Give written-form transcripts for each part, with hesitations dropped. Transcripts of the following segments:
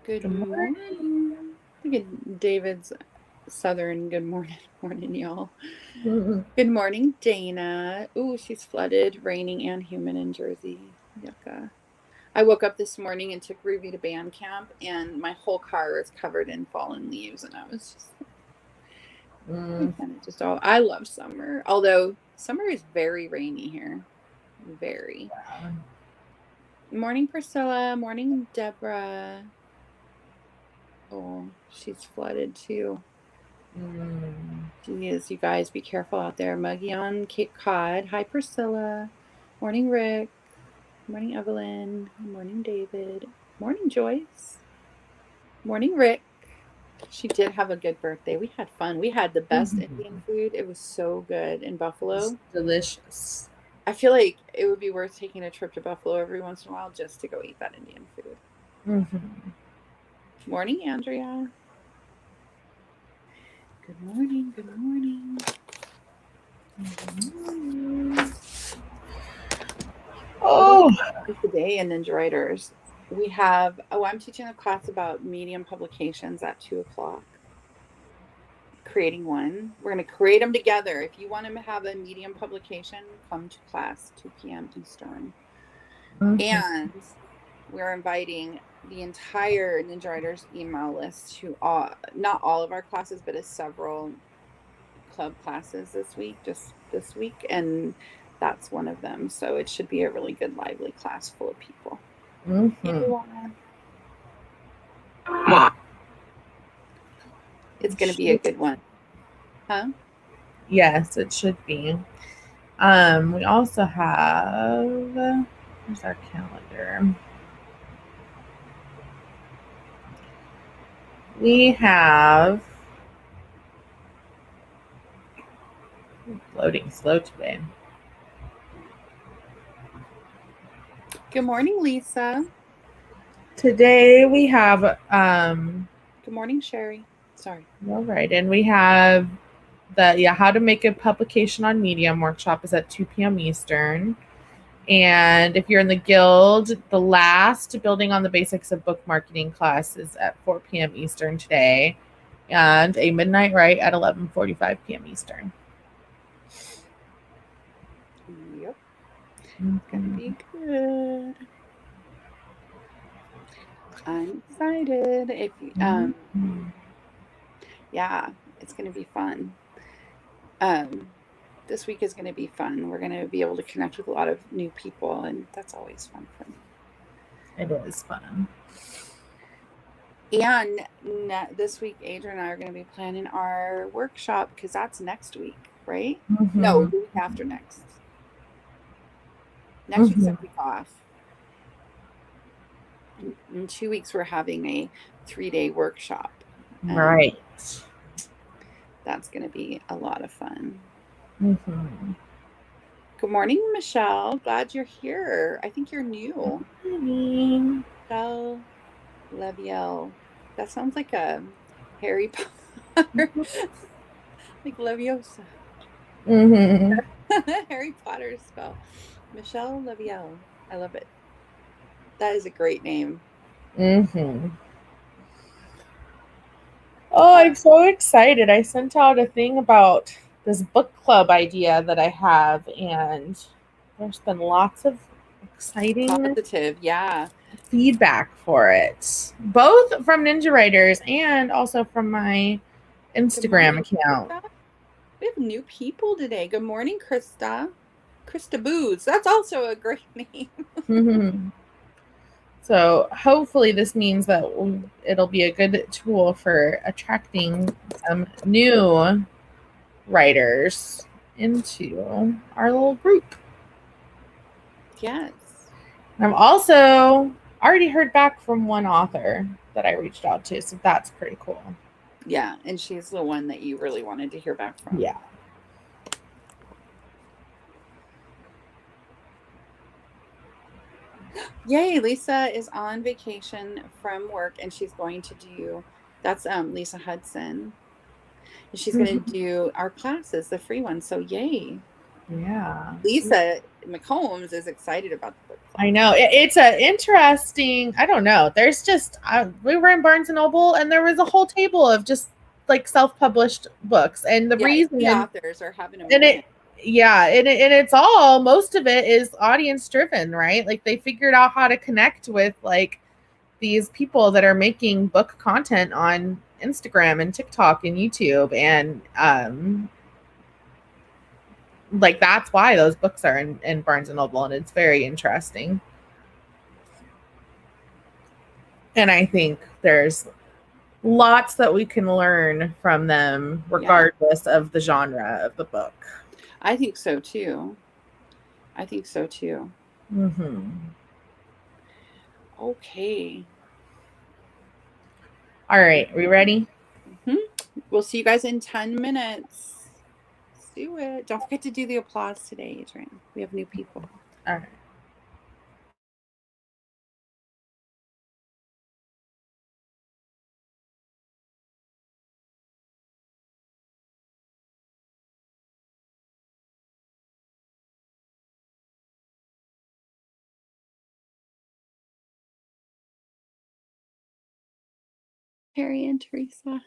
Good Good morning. morning. Look at David's Southern good morning, y'all. Mhm. Good morning, Dana. Ooh, she's flooded, raining, and humid in Jersey. Yucca. I woke up this morning and took Ruby to band camp, and my whole car is covered in fallen leaves, and I was just Mm, kind of just all. I love summer, although summer is very rainy here. Very. yeah. Morning, Priscilla. Morning, Deborah. Oh, she's flooded too. Mm. Geez, you guys be careful out there. Muggy on Cape Cod. Hi, Priscilla. Morning, Rick. Morning, Evelyn. Morning, David. Morning, Joyce. Morning, Rick. She did have a good birthday. We had fun. We had the best Indian Mhm. food. It was so good in It's Buffalo. delicious. I feel like it would be worth taking a trip to Buffalo every once in a while just to go eat that Indian food. Hmm. Morning, Andrea. Good morning. Good morning. What Oh, is today in Ninja Writers? We have, I'm teaching a class about medium publications at 2 o'clock, creating one. We're going to create them together. If you want to have a medium publication, come to class 2 p.m. Eastern. mhm. And we're inviting the entire Ninja Writers email list to all, not all of our classes, but several club classes this week, just this week. And that's one of them. So it should be a really good, lively class full of people. Hey, Mhm. Luana. It's going to be a good one. Huh? Yes, it should be. We also have, where's our calendar? We have, loading slow today. Good morning, Lisa. Today we have, Good morning, Sherry. Sorry. all right, and we have how to make a publication on Medium workshop is at 2 p.m. Eastern. And if you're in the guild, the last building on the basics of book marketing class is at 4 p.m. Eastern today, and a midnight write at 11:45 p.m. Eastern. Yep. It's going to Mhm. be good. I'm excited. If you, Mhm. yeah, it's going to be fun. Um, this week is going to be fun. We're going to be able to connect with a lot of new people, and that's always fun for me. It is fun. And this week, Adrian and I are going to be planning our workshop because that's next week, right? No, Mhm. the week after next. Next week's a Mhm. week off. In 2 weeks, we're having a 3-day workshop, and Right. that's going to be a lot of fun. Mhm. Good morning, Michelle. Glad you're here. I think you're new. Mhm. Michelle Leviel. That sounds like a Harry Potter, like Leviosa. Mhm. Harry Potter spell. Michelle Leviel. I love it. That is a great name. Mhm. Oh, Uh, I'm so excited. I sent out a thing about this book club idea that I have, and there's been lots of exciting Positive. Yeah. feedback for it, both from Ninja Writers and also from my Good morning, Instagram account. Krista. We have new people today. Good morning, Krista. Krista Booz. That's also a great name. So hopefully this means that it'll be a good tool for attracting some new writers into our little group. Yes. I've also already heard back from one author that I reached out to, so that's pretty cool. Yeah. And she's the one that you really wanted to hear back from. Yeah. Yay, Lisa is on vacation from work and she's going to do that's Lisa Hudson. And she's going to do our classes, the free ones. So yay. Yeah. Lisa McCombs is excited about the book club. I know. It's a interesting, I don't know. There's just, we were in Barnes and Noble and there was a whole table of just like self-published books. And the reason, the authors are having a and moment. and it's all, most of it is audience driven, right? Like they figured out how to connect with like these people that are making book content on Instagram and TikTok and YouTube. And like that's why those books are in Barnes and Noble, and it's very interesting. And I think there's lots that we can learn from them regardless of the genre of the book. I think so too. Mm-hmm. Okay. All right, we ready? Mm-hmm. We'll see you guys in 10 minutes. Let's do it. Don't forget to do the applause today, Adrian. We have new people. All right. Harry and Teresa.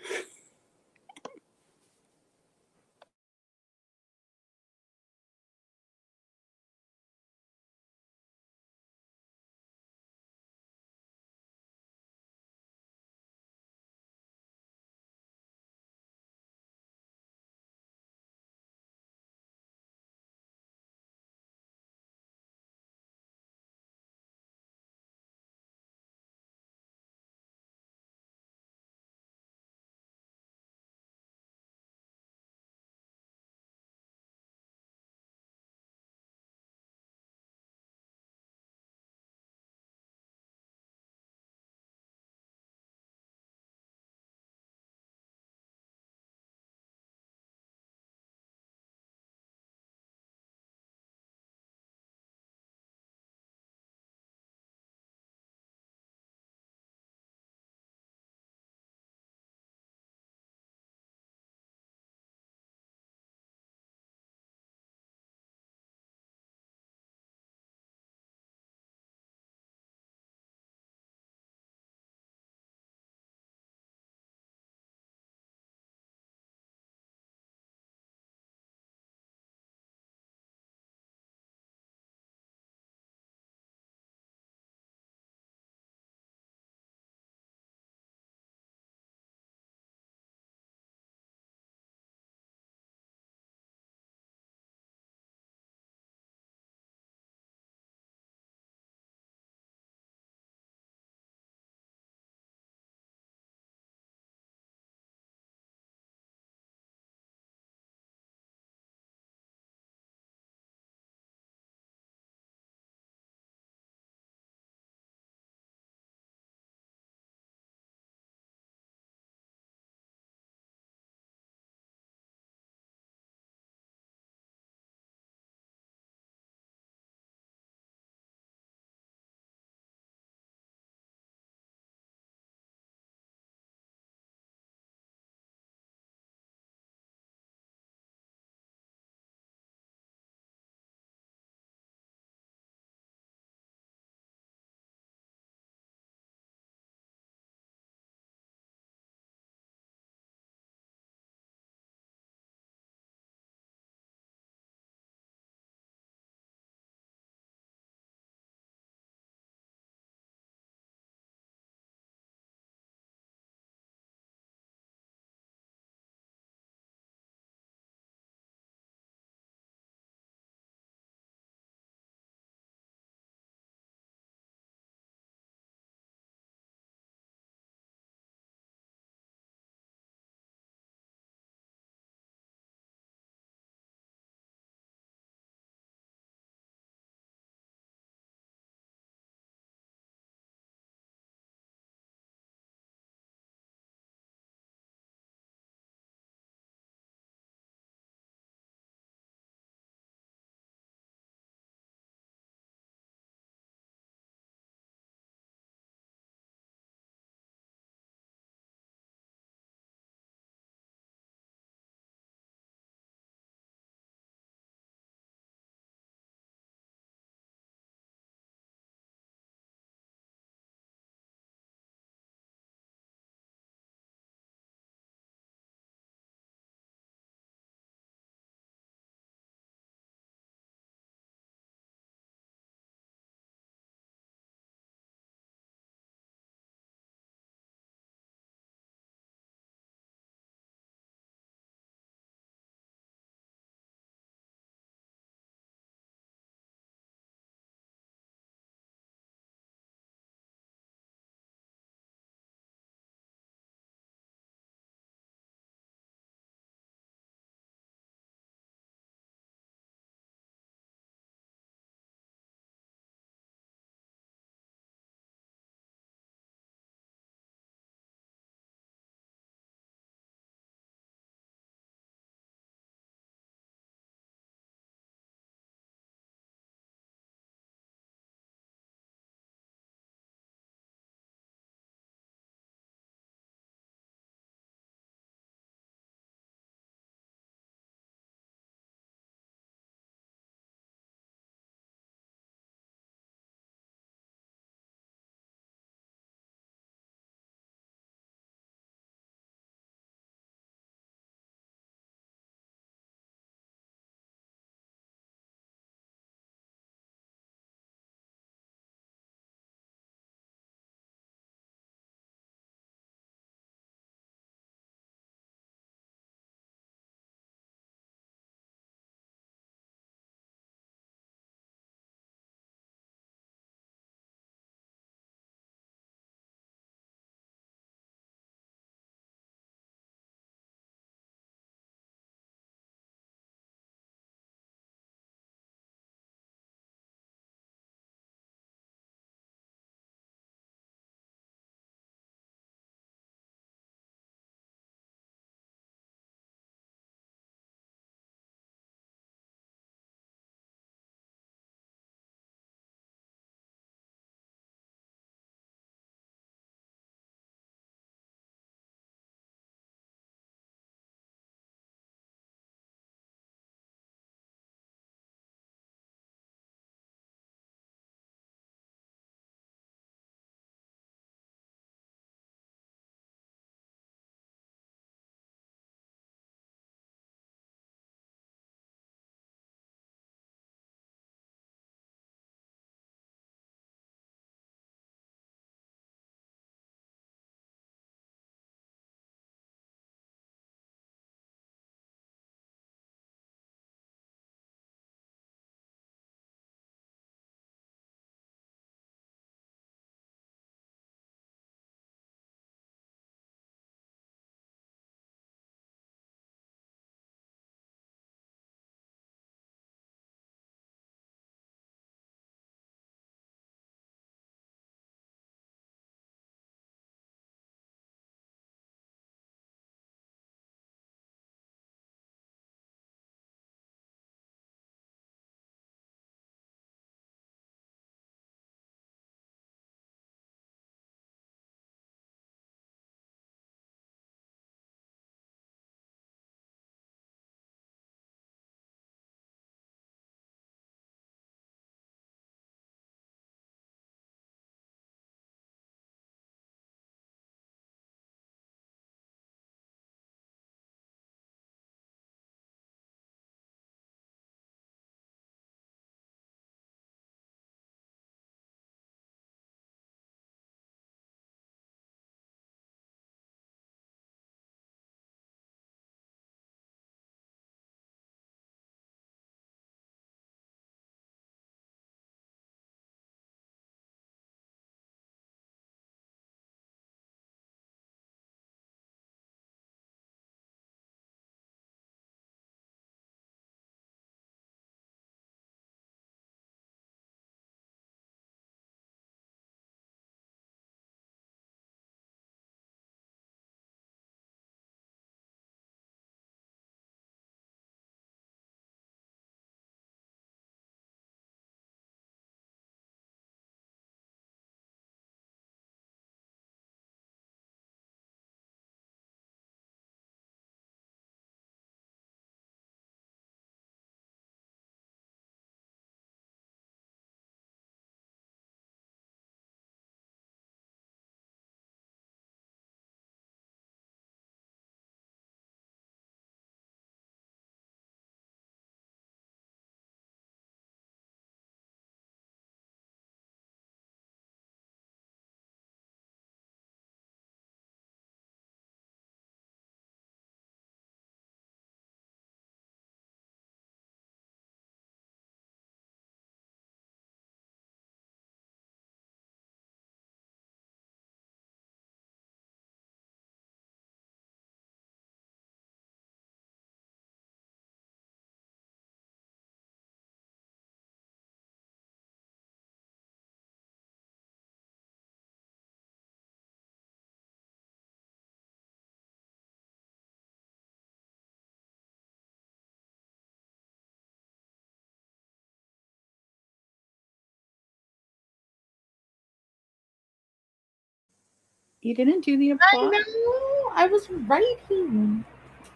You didn't do the I applause? know. I was writing.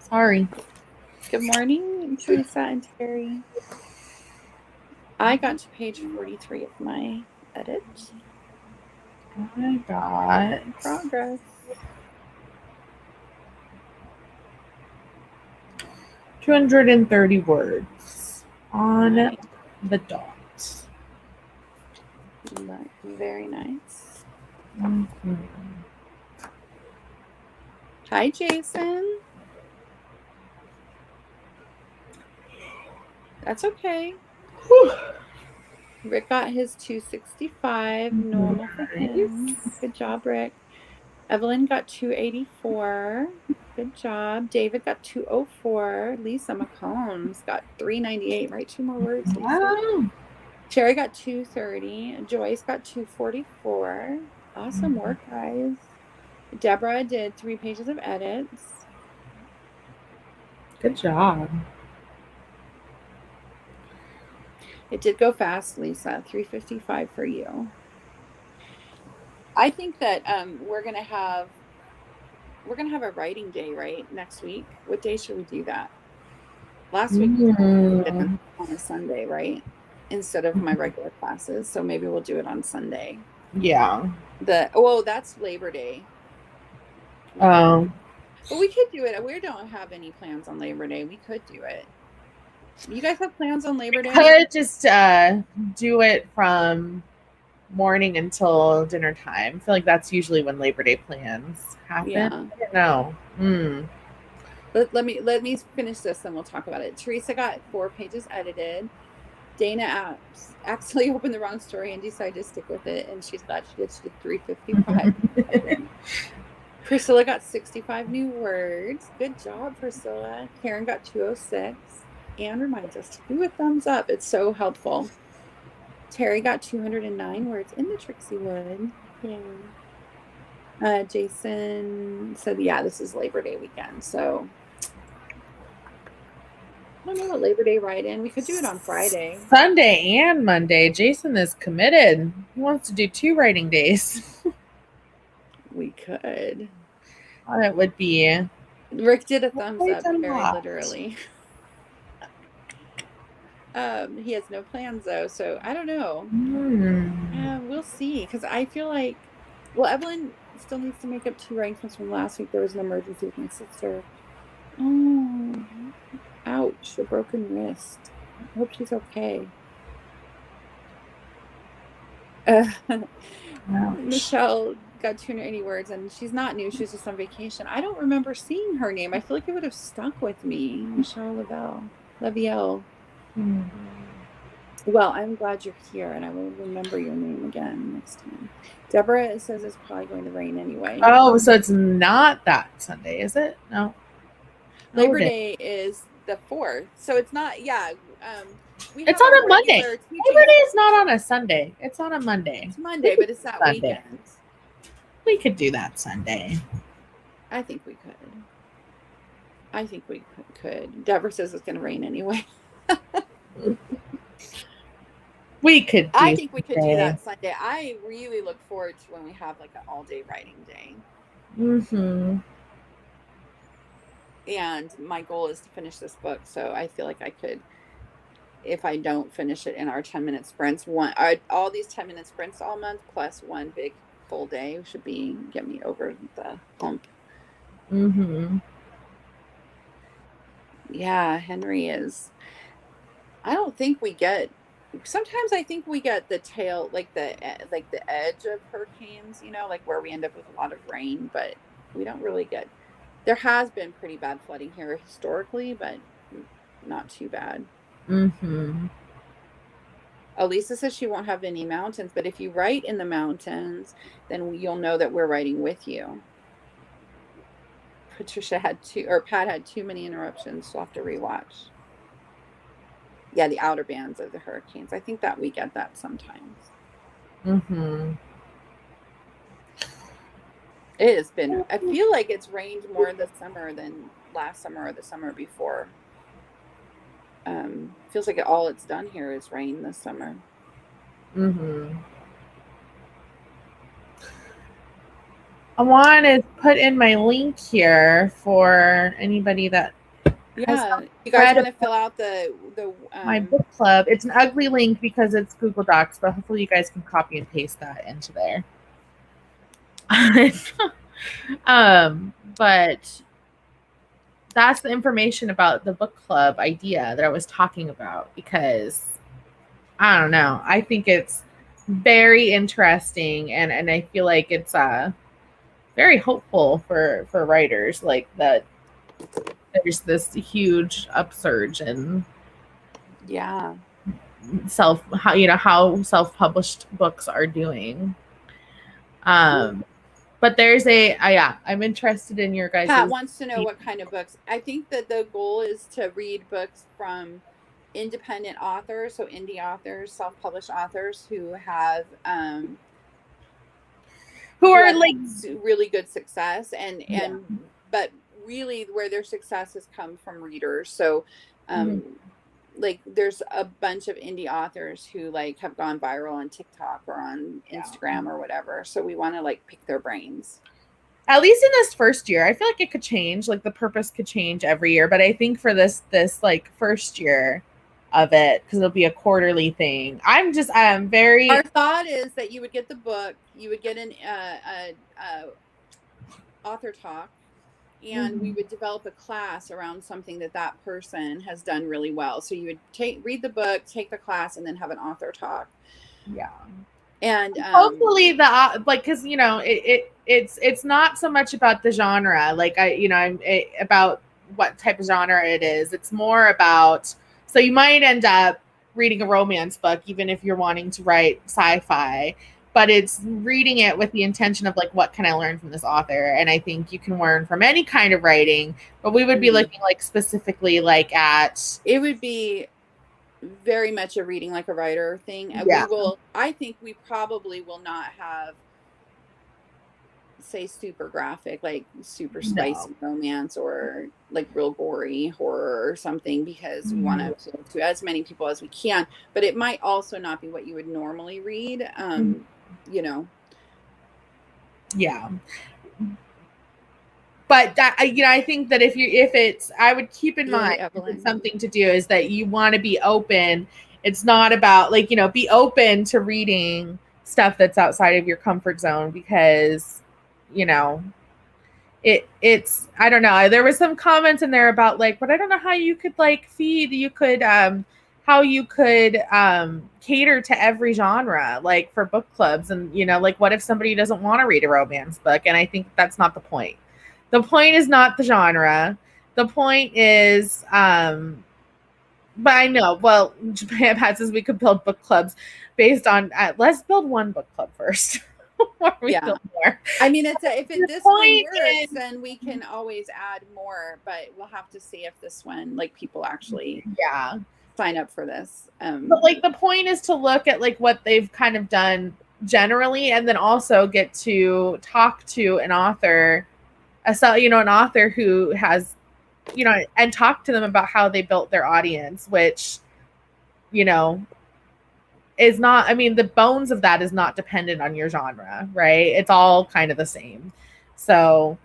Sorry. Good morning, Teresa and Terry. I got to page 43 of my edit. I got Progress. 230 words on Nice. the dot. Very nice. Mhm. Hi, Jason. That's okay. Whew. Rick got his 265, normal for him. Nice. Good job, Rick. Evelyn got 284. Good job. David got 204. Lisa McCombs got 398. Write 2 more words, Lisa. Wow. Sherry got 230. Joyce got 244. Awesome work, guys. Deborah did 3 pages of edits. Good job. It did go fast, Lisa. 355 for you. I think that we're gonna have a writing day, right? Next week. What day should we do that? Last week we did it on a Sunday, right? Instead of my regular classes. So maybe we'll do it on Sunday. Yeah. That's Labor Day. Oh. But we could do it. We don't have any plans on Labor Day. We could do it. You guys have plans on Labor Day? Could just do it from morning until dinner time. I feel like that's usually when Labor Day plans happen. Yeah. I don't know. Let me finish this and we'll talk about it. Teresa got 4 pages edited. Dana accidentally opened the wrong story and decided to stick with it, and she's glad she did. She did 355. Priscilla got 65 new words. Good job, Priscilla. Karen got 206. Anne reminds us to do a thumbs up. It's so helpful. Terry got 209 words in the Trixie Wood. Yay. Jason said, yeah, this is Labor Day weekend. So I don't know what Labor Day write-in. We could do it on Friday. Sunday and Monday. Jason is committed. He wants to do 2 writing days. We could. It would be. Rick did a thumbs up, very literally. He has no plans though, so I don't know. We'll see, because I feel like, Evelyn still needs to make up 2 arrangements from last week. There was an emergency with my sister. Oh, ouch, a broken wrist. I hope she's okay. Michelle got 280 words, and she's not new. She's just on vacation. I don't remember seeing her name. I feel like it would have stuck with me. Michelle Lavielle. Well, I'm glad you're here, and I will remember your name again next time. Deborah says it's probably going to rain anyway. Oh, so it's not that Sunday, is it? No. Labor Day is the 4th, so it's not. Yeah, it's on a Monday. Labor Day is not on a Sunday. It's on a Monday. It's Monday, but it's that Sunday. Weekend. We could do that Sunday. I think we could. Deborah says it's going to rain anyway. We could. I think we could do that Sunday. I really look forward to when we have like an all-day writing day. And my goal is to finish this book, so I feel like I could, if I don't finish it in our 10-minute sprints, all these 10-minute sprints all month plus 1 big full day should get me over the hump. Yeah, Henry is. I don't think we get. Sometimes I think we get the tail, like the edge of hurricanes, like where we end up with a lot of rain, but we don't really get. There has been pretty bad flooding here historically, but not too bad. Lisa says she won't have any mountains, but if you write in the mountains, then you'll know that we're writing with you. Pat had too many interruptions. She'll have to rewatch. Yeah, the outer bands of the hurricanes. I think that we get that sometimes. It has been. I feel like it's rained more this summer than last summer or the summer before. Feels like all it's done here is rain this summer. I want to put in my link here for anybody that has you guys want to fill out the my book club. It's an ugly link because it's Google Docs, but hopefully you guys can copy and paste that into there. But that's the information about the book club idea that I was talking about, because I don't know, I think it's very interesting, and I feel like it's very hopeful for writers, like that there's this huge upsurge in how self-published books are doing. But there's I'm interested in your guys'. Pat wants to know what kind of books. I think that the goal is to read books from independent authors, so indie authors, self-published authors who have who are like really good success, but really where their success has come from readers. So like there's a bunch of indie authors who like have gone viral on TikTok or on Instagram or whatever. So we want to like pick their brains. At least in this first year, I feel like it could change. Like the purpose could change every year, but I think for this like first year of it, because it'll be a quarterly thing. I'm very. Our thought is that you would get the book, you would get an author talk, and we would develop a class around something that person has done really well. So you would read the book, take the class, and then have an author talk. Yeah. And hopefully because it's not so much about the genre, like about what type of genre it is. It's more about, so you might end up reading a romance book even if you're wanting to write sci-fi, but it's reading it with the intention of like, what can I learn from this author? And I think you can learn from any kind of writing, but we would be looking like specifically like at, it would be very much a reading like a writer thing. I think we probably will not have, say, super graphic, like super spicy romance or like real gory horror or something, because we want to appeal to as many people as we can. But it might also not be what you would normally read. Yeah. But I think that I would keep in mind something to do is that you want to be open. It's not about like, be open to reading stuff that's outside of your comfort zone, because, it's, I don't know. There was some comments in there about like, but I don't know how you could like how you could cater to every genre, like for book clubs. And, like, what if somebody doesn't want to read a romance book? And I think that's not the point. The point is not the genre. The point is, but I know, well, Japan Pat says we could build book clubs based on, let's build one book club first. Build more. I mean, if this one works, then we can always add more, but we'll have to see if this one, like, people actually sign up for this. But like the point is to look at like what they've kind of done generally, and then also get to talk to an author, an author who has, and talk to them about how they built their audience, which, is not, I mean, the bones of that is not dependent on your genre, right? It's all kind of the same. So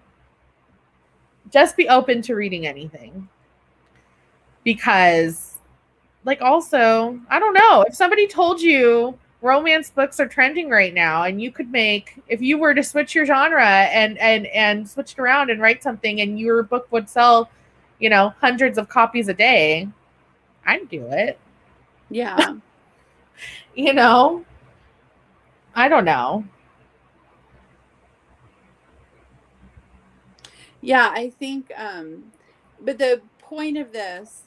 just be open to reading anything, because like, also, I don't know, if somebody told you romance books are trending right now, and you could make, if you were to switch your genre and switch it around and write something, and your book would sell, hundreds of copies a day, I'd do it. Yeah. I don't know. Yeah, I think, but the point of this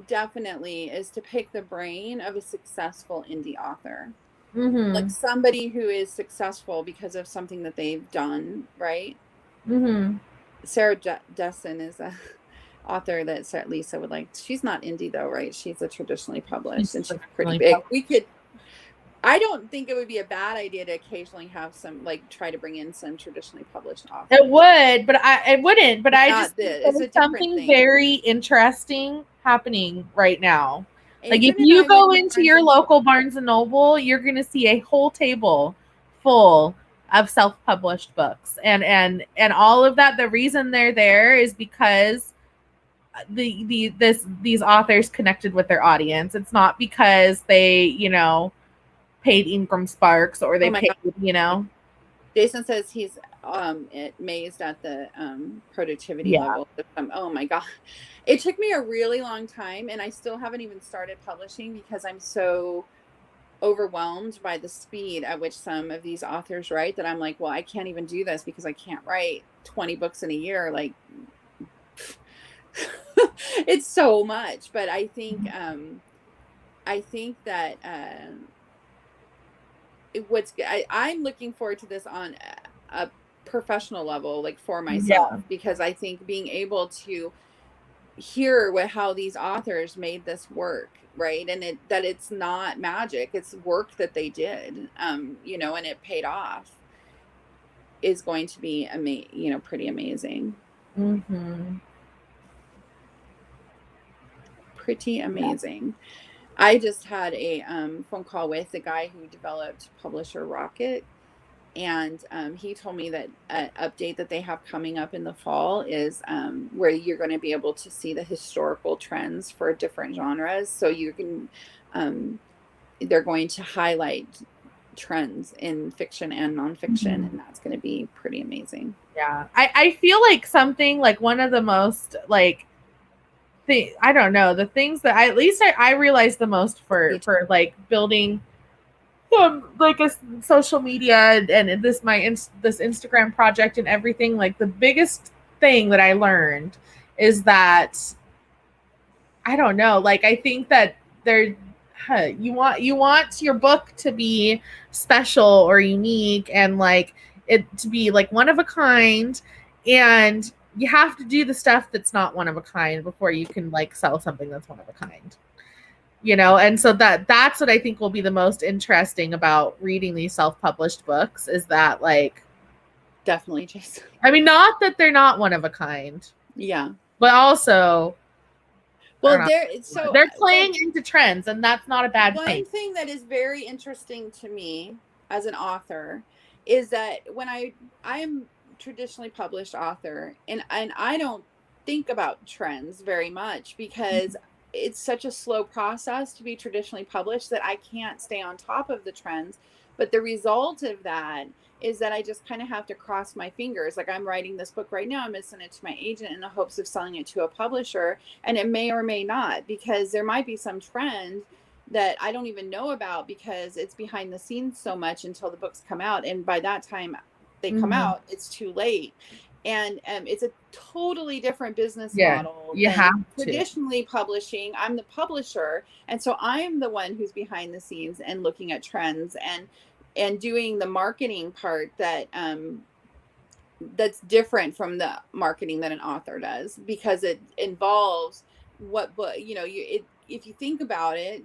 definitely is to pick the brain of a successful indie author. Like somebody who is successful because of something that they've done, right? Sarah Dessen is a author that Lisa would like. She's not indie though, right? She's a traditionally published, and she's pretty big. I don't think it would be a bad idea to occasionally have some, like, try to bring in some traditionally published authors. It would, but it wouldn't. But it's something very interesting happening right now. Like, if you go into your local Barnes and Noble, you're going to see a whole table full of self-published books, and all of that. The reason they're there is because these authors connected with their audience. It's not because they, paid Ingram Sparks or they paid, Jason says he's amazed at the productivity level. Oh my god, it took me a really long time, and I still haven't even started publishing because I'm so overwhelmed by the speed at which some of these authors write that I'm like, well, I can't even do this because I can't write 20 books in a year. Like, it's so much. But I think that I'm looking forward to this on a professional level, like for myself, because I think being able to hear how these authors made this work, right, and that it's not magic, it's work that they did, and it paid off, is going to be pretty amazing. Pretty amazing. I just had a phone call with the guy who developed Publisher Rocket, and he told me that an update that they have coming up in the fall is where you're going to be able to see the historical trends for different genres. So you can, they're going to highlight trends in fiction and nonfiction, and that's going to be pretty amazing. Yeah, I feel like something like one of the most like I don't know, the things that I realize the most for like building like a social media and this Instagram project and everything. Like the biggest thing that I learned is that I don't know, like I think that you want your book to be special or unique and like it to be like one of a kind, and you have to do the stuff that's not one of a kind before you can like sell something that's one of a kind, and so that's what I think will be the most interesting about reading these self-published books, is that like definitely, Jason. I mean, not that they're not one of a kind, but also they're playing into trends, and that's not a bad thing. One thing that is very interesting to me as an author is that when I'm traditionally published author, and I don't think about trends very much because it's such a slow process to be traditionally published that I can't stay on top of the trends. But the result of that is that I just kind of have to cross my fingers. Like I'm writing this book right now, I'm going to send it to my agent in the hopes of selling it to a publisher, and it may or may not, because there might be some trend that I don't even know about because it's behind the scenes so much until the books come out, and by that time they come out, it's too late. And it's a totally different business model than traditionally publishing. I'm the publisher, and so I'm the one who's behind the scenes and looking at trends and doing the marketing part that that's different from the marketing that an author does, because it involves what book, if you think about it,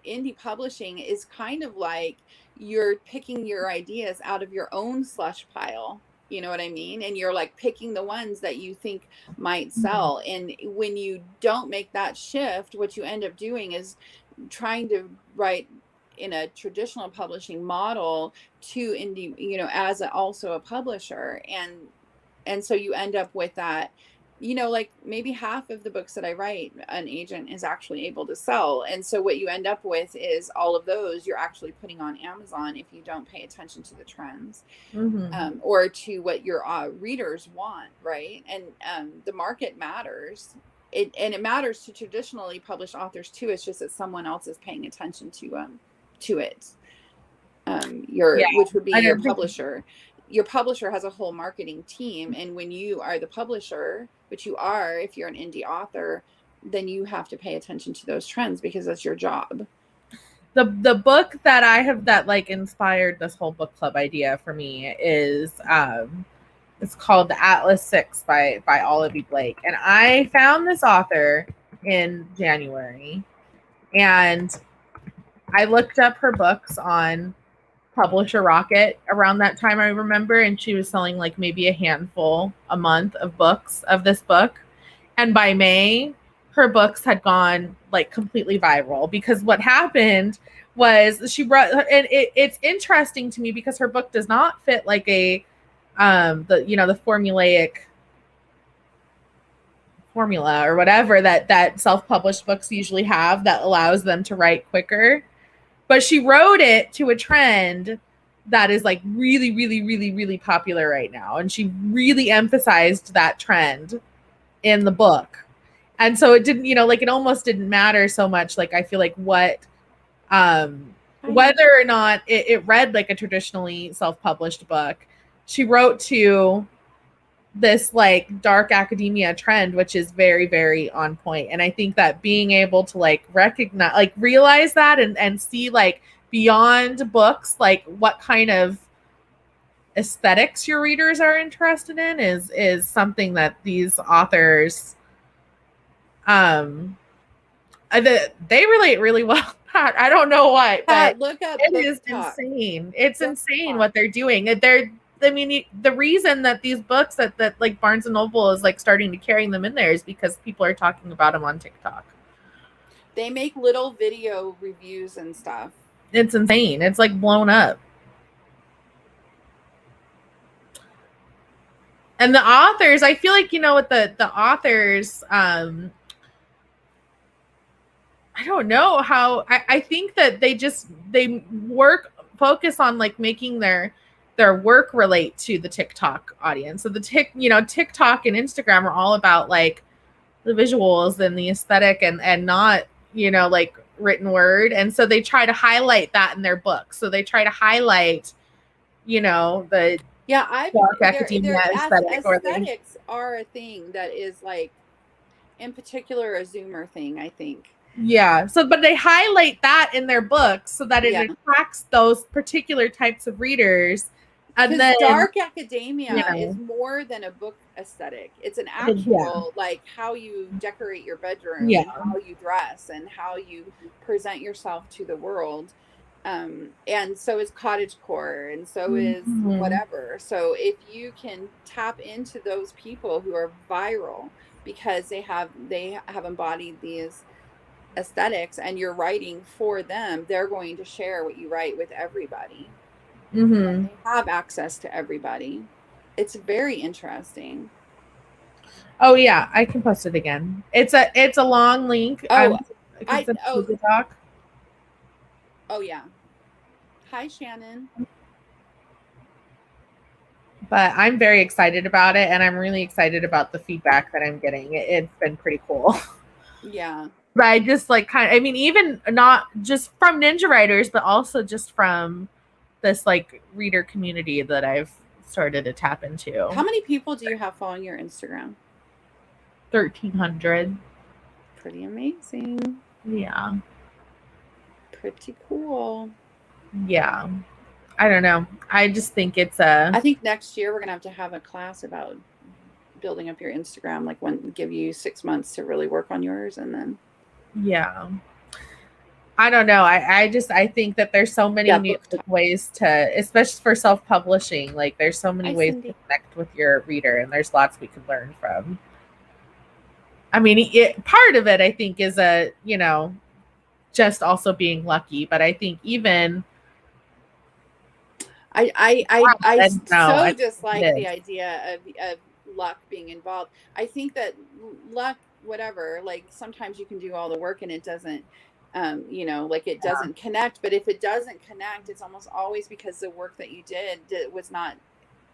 indie publishing is kind of like you're picking your ideas out of your own slush pile, you know what I mean? And you're like picking the ones that you think might sell. And when you don't make that shift, what you end up doing is trying to write in a traditional publishing model to indie, as also a publisher. And so you end up with that, like maybe half of the books that I write, an agent is actually able to sell. And so what you end up with is all of those you're actually putting on Amazon if you don't pay attention to the trends, or to what your readers want, right? And the market matters. And it matters to traditionally published authors too. It's just that someone else is paying attention to it. Which would be your publisher. Your publisher has a whole marketing team, and when you are the publisher, which you are if you're an indie author, then you have to pay attention to those trends because that's your job. The book that I have that like inspired this whole book club idea for me is it's called The Atlas Six by Olive Blake, and I found this author in January, and I looked up her books on Publisher Rocket around that time, I remember, and she was selling like maybe a handful a month of books of this book. And by May, her books had gone like completely viral, because what happened was she wrote, and it's interesting to me because her book does not fit like a the formulaic formula or whatever that self-published books usually have that allows them to write quicker. But she wrote it to a trend that is like really, really, really, really popular right now. And she really emphasized that trend in the book. And so it didn't, like it almost didn't matter so much. Like I feel like whether or not it read like a traditionally self-published book, she wrote to this like dark academia trend, which is very, very on point. And I think that being able to like recognize, like realize that and see like beyond books, like what kind of aesthetics your readers are interested in is something that these authors they relate really well. I don't know why, but look up it book is talk. insane. It's Book insane talk. what they're doing. I mean, the reason that these books that like Barnes and Noble is like starting to carry them in there is because people are talking about them on TikTok. They make little video reviews and stuff. It's insane. It's like blown up. And the authors, I feel like, with the authors, I don't know how, I think that they focus on like making their work relate to the TikTok audience. So the TikTok and Instagram are all about like the visuals and the aesthetic and not, like written word. And so they try to highlight that in their books. So they try to highlight, the dark academia aesthetic. Aesthetics are a thing that is like, in particular, a Zoomer thing, I think. Yeah. So, but they highlight that in their books so that it attracts those particular types of readers. And then dark academia is more than a book aesthetic. It's an actual like how you decorate your bedroom, and how you dress, and how you present yourself to the world. And so is cottagecore, and so is whatever. So if you can tap into those people who are viral because they have embodied these aesthetics and you're writing for them, they're going to share what you write with everybody. They have access to everybody. It's very interesting. Oh yeah, I can post it again. It's a long link. Oh yeah. Hi Shannon. But I'm very excited about it, and I'm really excited about the feedback that I'm getting. It's been pretty cool. Yeah. But I just like even not just from Ninja Writers, but also just from this like reader community that I've started to tap into. How many people do you have following your Instagram? 1,300. Pretty amazing. Yeah. Pretty cool. Yeah. I don't know. I just think I think next year we're gonna have a class about building up your Instagram, like give you 6 months to really work on yours, and then yeah. I don't know. I think that there's so many new ways to, especially for self-publishing, like there's so many ways to connect with your reader, and there's lots we could learn from. I mean, part of it, I think, is just also being lucky. But I think even I so dislike the idea of luck being involved. I think that luck, whatever, like sometimes you can do all the work and it doesn't like it doesn't connect. But if it doesn't connect, it's almost always because the work that you did was not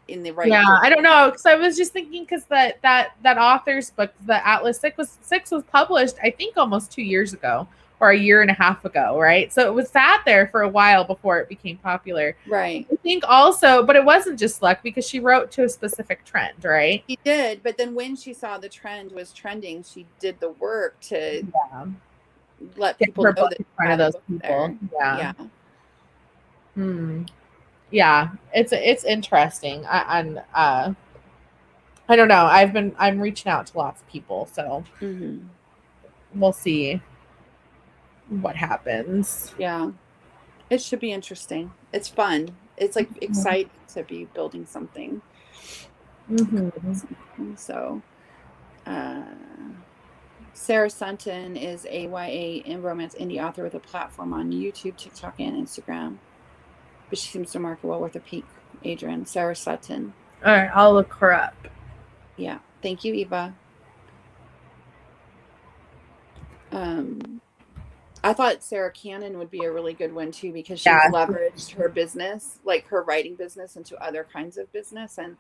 in the right. Yeah, I don't know, because I was just thinking, because that author's book, the Atlas 6 was published, I think, almost 2 years ago or a year and a half ago, right? So it was sat there for a while before it became popular, right? I think also, but it wasn't just luck, because she wrote to a specific trend, right? She did, but then when she saw the trend was trending, she did the work to let people know that in front of those people. Yeah. Yeah, it's interesting. I don't know. I'm reaching out to lots of people, so we'll see what happens. Yeah, it should be interesting. It's fun. It's like exciting to be building something. So Sarah Sutton is a YA and romance indie author with a platform on YouTube, TikTok, and Instagram. But she seems to market well worth a peek, Adrian. Sarah Sutton. All right, I'll look her up. Yeah. Thank you, Eva. I thought Sarah Cannon would be a really good one too, because she's leveraged her business, like her writing business, into other kinds of business and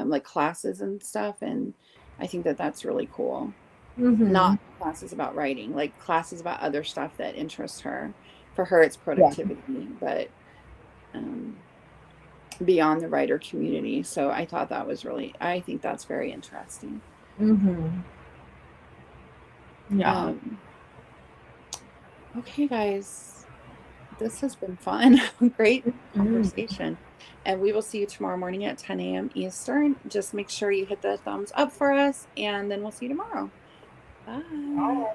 like classes and stuff. And I think that that's really cool. Not classes about writing, like classes about other stuff that interests her. For her, it's productivity, but beyond the writer community. So I thought that was really, I think that's very interesting. Yeah. Okay, guys, this has been fun. Great conversation. And we will see you tomorrow morning at 10 a.m. Eastern. Just make sure you hit the thumbs up for us, and then we'll see you tomorrow. Bye.